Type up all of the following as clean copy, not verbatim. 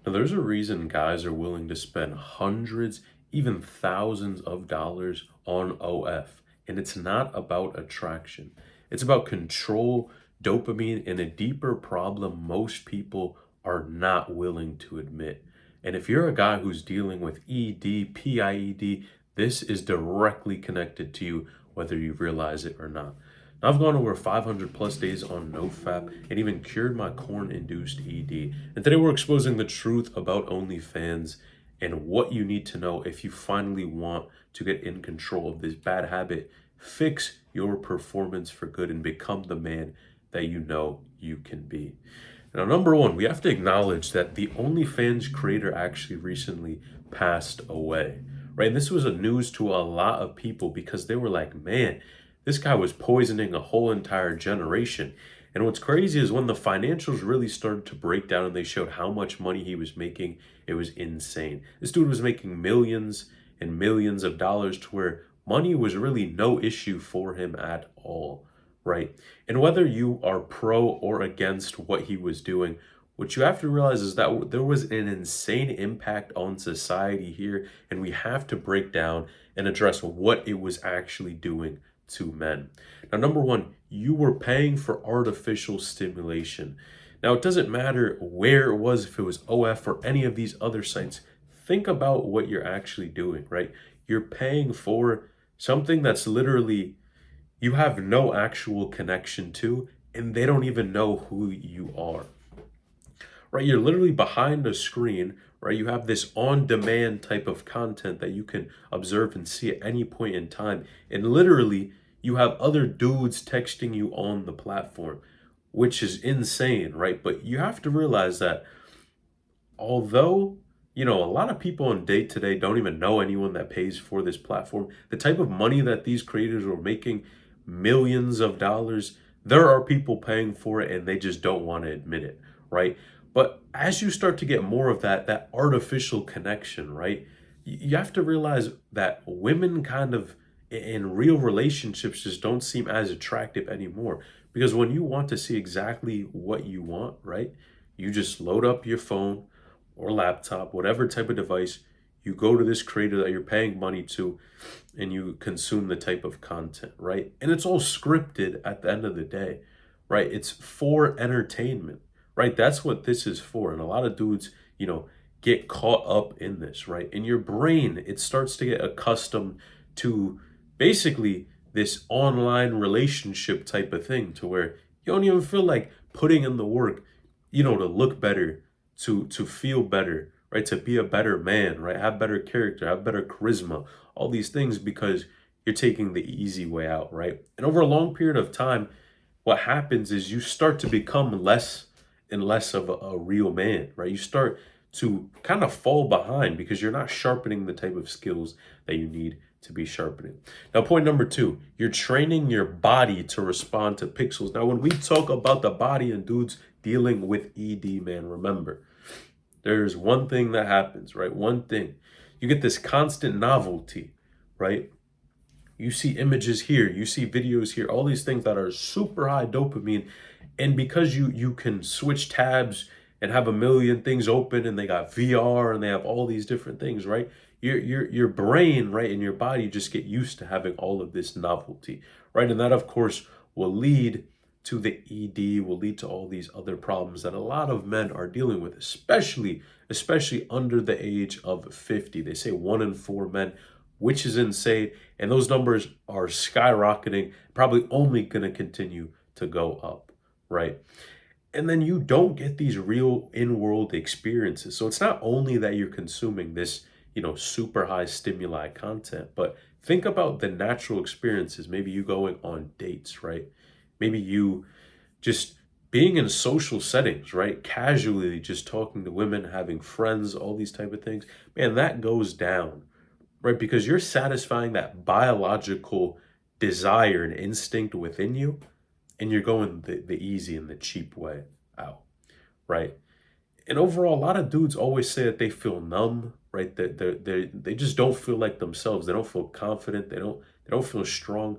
Now, there's a reason guys are willing to spend hundreds, even thousands of dollars on OF. And it's not about attraction, it's about control, dopamine, and a deeper problem most people are not willing to admit. And if you're a guy who's dealing with ED, PIED, this is directly connected to you, whether you realize it or not. Now, I've gone over 500 plus days on nofap and even cured my corn-induced ED. And today we're exposing the truth about OnlyFans and what you need to know if you finally want to get in control of this bad habit, fix your performance for good, and become the man that you know you can be. Now, number one, we have to acknowledge that the OnlyFans creator actually recently passed away, right? And this was a news to a lot of people because they were like, man, this guy was poisoning a whole entire generation. And what's crazy is when the financials really started to break down and they showed how much money he was making, it was insane. This dude was making millions and millions of dollars to where money was really no issue for him at all, right? And whether you are pro or against what he was doing, what you have to realize is that there was an insane impact on society here, and we have to break down and address what it was actually doing to men. Now, number one, you were paying for artificial stimulation. Now, it doesn't matter where it was, if it was OF or any of these other sites. Think about what you're actually doing, right? You're paying for something that's literally you have no actual connection to, and they don't even know who you are, right? You're literally behind a screen, right? You have this on demand type of content that you can observe and see at any point in time. And literally, you have other dudes texting you on the platform, which is insane, right? But you have to realize that although a lot of people on day to day don't even know anyone that pays for this platform, the type of money that these creators are making, millions of dollars, there are people paying for it and they just don't want to admit it, right? But as you start to get more of that artificial connection, right? You have to realize that women kind of in real relationships just don't seem as attractive anymore, because when you want to see exactly what you want, right? You just load up your phone or laptop, whatever type of device, you go to this creator that you're paying money to and you consume the type of content, right? And it's all scripted at the end of the day, right? It's for entertainment, right? That's what this is for. And a lot of dudes, get caught up in this, right? In your brain, it starts to get accustomed to basically this online relationship type of thing to where you don't even feel like putting in the work, to look better, to feel better, right? To be a better man, right? Have better character, have better charisma, all these things because you're taking the easy way out, right? And over a long period of time, what happens is you start to become less and less of a real man, right? You start to kind of fall behind because you're not sharpening the type of skills that you need to be sharpening. Now, point number two, you're training your body to respond to pixels. Now, when we talk about the body and dudes dealing with ED, man, remember, there's one thing that happens, right? One thing. You get this constant novelty, right? You see images here, you see videos here, all these things that are super high dopamine. And because you can switch tabs and have a million things open and they got VR and they have all these different things, right? Your brain, right, and your body just get used to having all of this novelty, right? And that of course will lead to the ED, will lead to all these other problems that a lot of men are dealing with, especially under the age of 50. They say 1 in 4 men, which is insane. And those numbers are skyrocketing, probably only going to continue to go up, right? And then you don't get these real in-world experiences. So it's not only that you're consuming this, super high stimuli content, but think about the natural experiences. Maybe you going on dates, right? Maybe you just being in social settings, right? Casually just talking to women, having friends, all these type of things. Man, that goes down, right? Because you're satisfying that biological desire and instinct within you, and you're going the easy and the cheap way out, right? And overall, a lot of dudes always say that they feel numb, right? That they just don't feel like themselves. They don't feel confident. They don't feel strong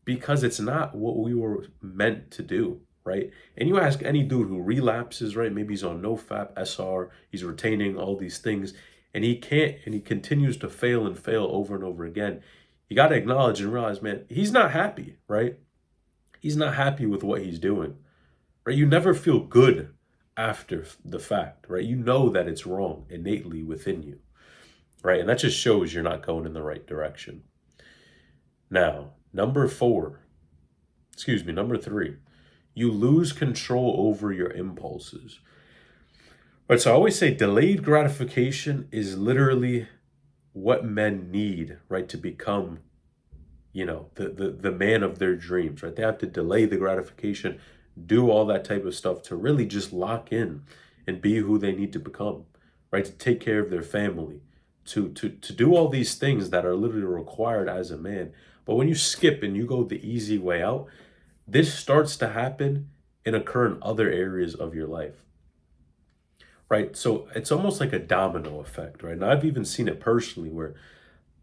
because it's not what we were meant to do, right? And you ask any dude who relapses, right? Maybe he's on nofap, SR, he's retaining all these things, and he can't, and he continues to fail and fail over and over again. You got to acknowledge and realize, man, he's not happy, right? He's not happy with what he's doing, right? You never feel good after the fact, right? You know that it's wrong innately within you, right? And that just shows you're not going in the right direction. Now, number three, you lose control over your impulses. Right, so I always say delayed gratification is literally what men need, right, to become, the man of their dreams, right? They have to delay the gratification, do all that type of stuff to really just lock in and be who they need to become, right? To take care of their family, to do all these things that are literally required as a man. But when you skip and you go the easy way out, this starts to happen and occur in other areas of your life, right? So it's almost like a domino effect, right? And I've even seen it personally where,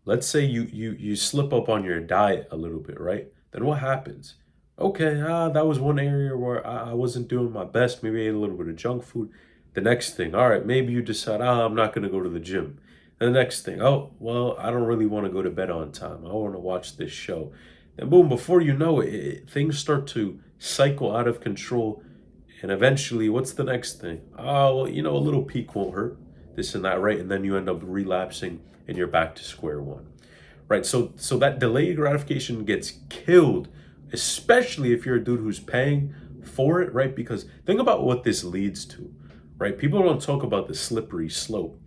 let's say you slip up on your diet a little bit, right? Then what happens? Okay, that was one area where I wasn't doing my best. Maybe I ate a little bit of junk food. The next thing, all right, maybe you decide, I'm not going to go to the gym. And the next thing, oh, well, I don't really want to go to bed on time. I want to watch this show. And boom, before you know it, things start to cycle out of control. And eventually, what's the next thing? Oh, well, a little peak won't hurt, this and that, right? And then you end up relapsing and you're back to square one, right? So that delayed gratification gets killed, especially if you're a dude who's paying for it, right? Because think about what this leads to, right? People don't talk about the slippery slope.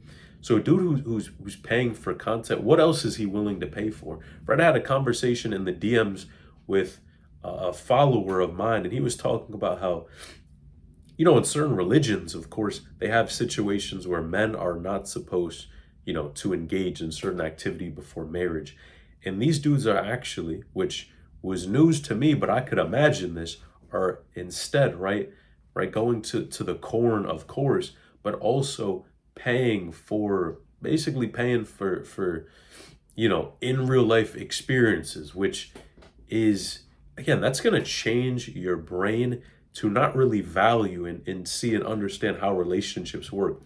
So a dude who's paying for content, what else is he willing to pay for? Right, I had a conversation in the DMs with a follower of mine, and he was talking about how, in certain religions, of course, they have situations where men are not supposed, to engage in certain activity before marriage. And these dudes are actually, which was news to me, but I could imagine this, are instead, right, going to the corn, of course, but also basically paying for in real life experiences, which is, again, that's going to change your brain to not really value and see and understand how relationships work.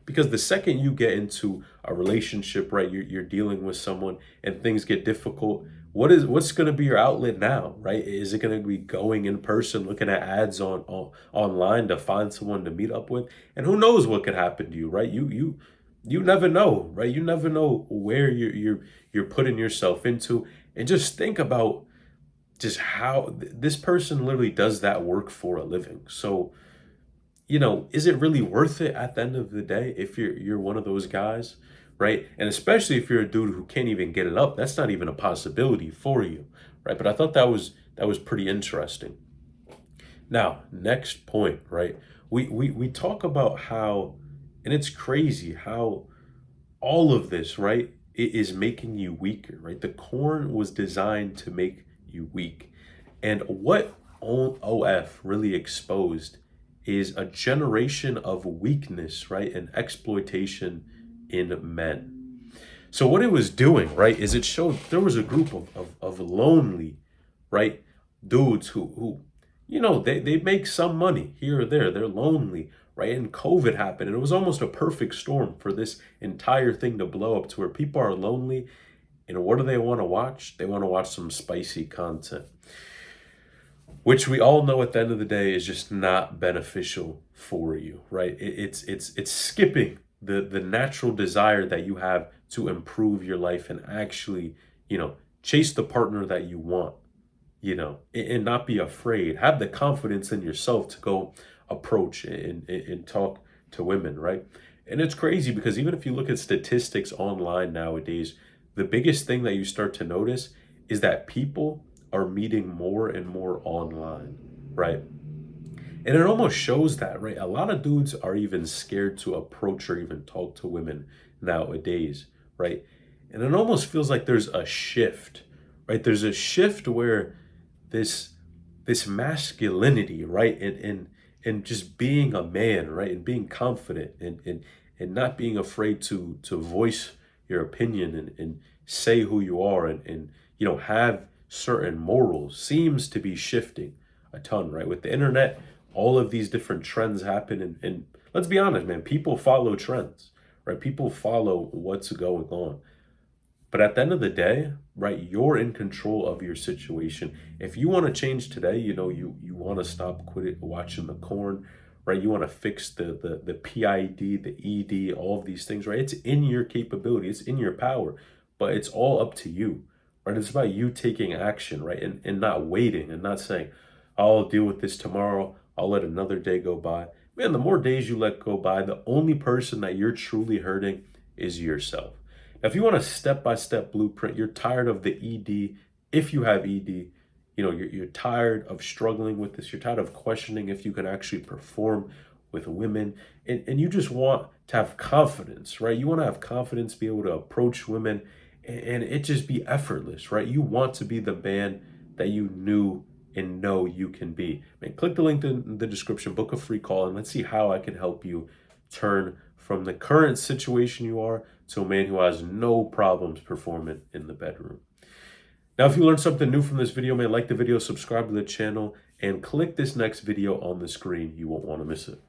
Because the second you get into a relationship, right, you're dealing with someone and things get difficult, what's going to be your outlet now, right? Is it going to be going in person, looking at ads online to find someone to meet up with? And who knows what could happen to you, right? You never know, right? You never know where you're putting yourself into. And just think about just how this person literally does that work for a living. So, is it really worth it at the end of the day if you're one of those guys, right? And especially if you're a dude who can't even get it up, that's not even a possibility for you, right? But I thought that was pretty interesting. Now, next point, right? We talk about how, and it's crazy how all of this, right, it is making you weaker, right? The corn was designed to make you weak. And what OF really exposed is a generation of weakness, right, and exploitation in men. So what it was doing, right, is it showed there was a group of lonely, right, dudes who they make some money here or there. They're lonely, right? And COVID happened, and it was almost a perfect storm for this entire thing to blow up to where people are lonely. And what do they want to watch? They want to watch some spicy content, which we all know at the end of the day is just not beneficial for you, right? It's skipping the natural desire that you have to improve your life and actually, chase the partner that you want, and not be afraid. Have the confidence in yourself to go approach and talk to women, right? And it's crazy because even if you look at statistics online nowadays, the biggest thing that you start to notice is that people are meeting more and more online, right? And it almost shows that, right? A lot of dudes are even scared to approach or even talk to women nowadays, right? And it almost feels like there's a shift, right? There's a shift where this masculinity, right? And just being a man, right? And being confident and not being afraid to voice your opinion and say who you are and have certain morals seems to be shifting. a ton, right? With the internet, all of these different trends happen. And let's be honest, man, people follow trends, right? People follow what's going on. But at the end of the day, right, you're in control of your situation. If you want to change today, you want to stop quit watching the corn, right? You want to fix the PID, the ED, all of these things, right? It's in your capability, it's in your power, but it's all up to you, right? It's about you taking action, right? And not waiting and not saying, I'll deal with this tomorrow, I'll let another day go by. Man, the more days you let go by, the only person that you're truly hurting is yourself. Now, if you want a step-by-step blueprint, you're tired of the ED, if you have ED, you're tired of struggling with this, you're tired of questioning if you can actually perform with women, and you just want to have confidence, right? You want to have confidence, be able to approach women, and it just be effortless, right? You want to be the man that you knew and know you can be. Man, click the link in the description, book a free call, and let's see how I can help you turn from the current situation you are to a man who has no problems performing in the bedroom. Now, if you learned something new from this video, man, like the video, subscribe to the channel, and click this next video on the screen. You won't want to miss it.